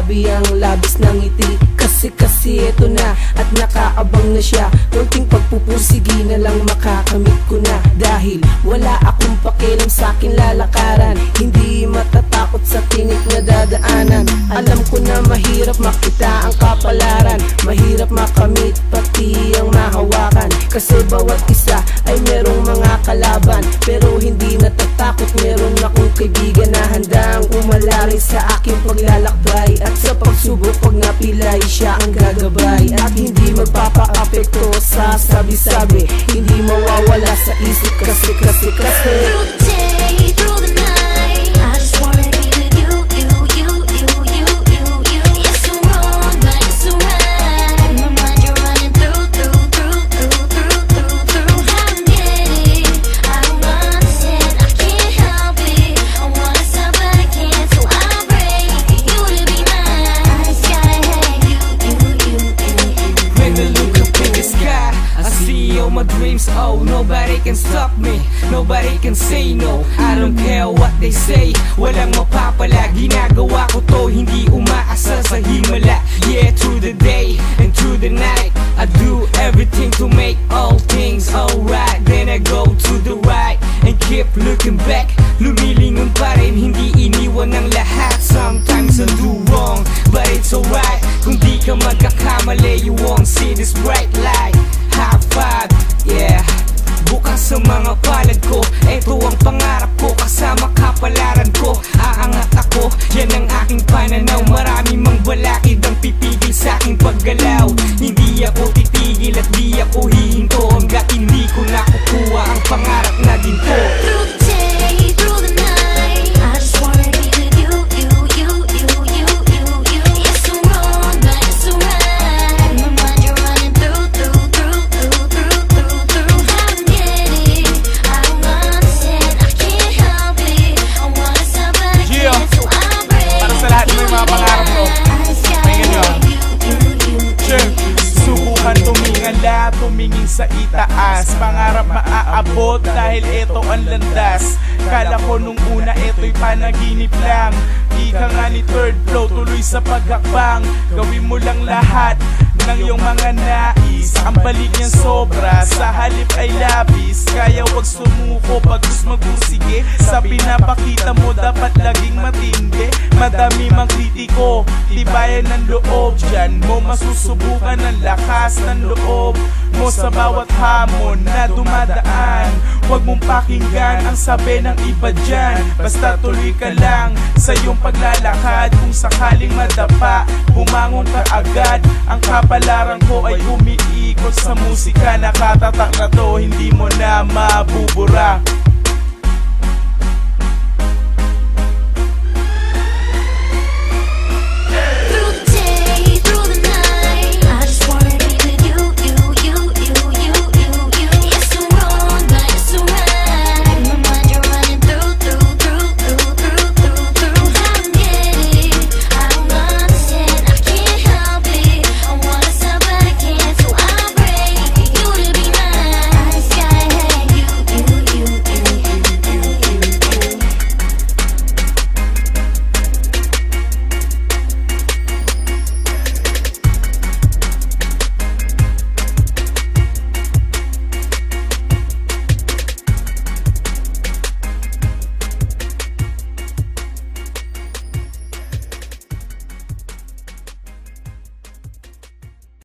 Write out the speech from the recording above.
grabe ang labis ng ngiti. Kasi eto na at nakaabang na siya. Konting pagpupursigi na lang makakamit ko na. Dahil wala akong pakialam sa akin lalakaran. Hindi matatakot sa tinik na dadaanan. Alam ko na mahirap makita ang kapalaran, mahirap makamit pati ang mahawakan. Kasi bawat isa ay merong mga kalaban, pero hindi natatakot. Meron akong kaibigan na handang umalarin sa aking paglalakbay. At sa pagsubok pag napilay, siya ang gagabay. At hindi magpapa-apekto sa sabi-sabi, hindi mawawala sa isip kasi Through the day, through the night, I just wanna be with you, you. It's so wrong, but it's so right. In my mind you're running through. How I'm getting, I don't understand, I can't help it. I wanna stop but I can't, so I'll break you to be mine. I just gotta have you. When I look up in the sky, I see all my dreams. Oh, nobody can stop me, nobody can say no. I don't care what they say, walang mapapala. Ginagawa ko to, hindi umaasa sa himala. Yeah, through the day and through the night, I do everything to make all things alright. Then I go to the right and keep looking back. Lumilingon pa rin, hindi iniwan ng lahat. Sometimes I do wrong, but it's alright. Kung di ka magkakamali, you won't see this bright light. High five, yeah. Bukas sa mga palad ko, eto ang pangarap ko. Kasama kapalaran ko, aangat ako. Yan ang aking pananaw. Marami mang balakid ang pipigil sa aking paggalaw. Hindi ako titigil at di ako hihinto hanggat hindi ko nakukuha ang pangarap na ginto. Through the day, through the night, I just wanna be with you. It's so wrong, but it's so right. In my mind you're running through. How I'm getting, I don't understand, I can't help it. I wanna stop but I can't, so I'll break. Para sa lahat ng mga pangarap ko, tingnan nyo. Subukan tumingala, tumingin sa itaas. Pangarap maaabot dahil ito ang landas. Kala ko nung una ito'y panaginip lang. Ika nga ni third flow, tuloy sa paghakbang. Gawin mo lang lahat ng iyong mga nais. Ang balik niyang sobra, sa halip ay labis. Kaya wag sumuko pagkus magusige. Sa pinapakita mo dapat laging matindi. Madami mang kritiko, tibayan ng loob. Diyan mo masusubukan ang lakas ng loob mo sa bawat hamon na dumadaan. Huwag mong pakinggan ang sabi ng iba dyan. Basta tuloy ka lang sa iyong paglalakad. Kung sakaling madapa, bumangon ka agad. Ang kapalaran ko ay umiikot sa musika. Nakatatak na to, hindi mo na mabubura.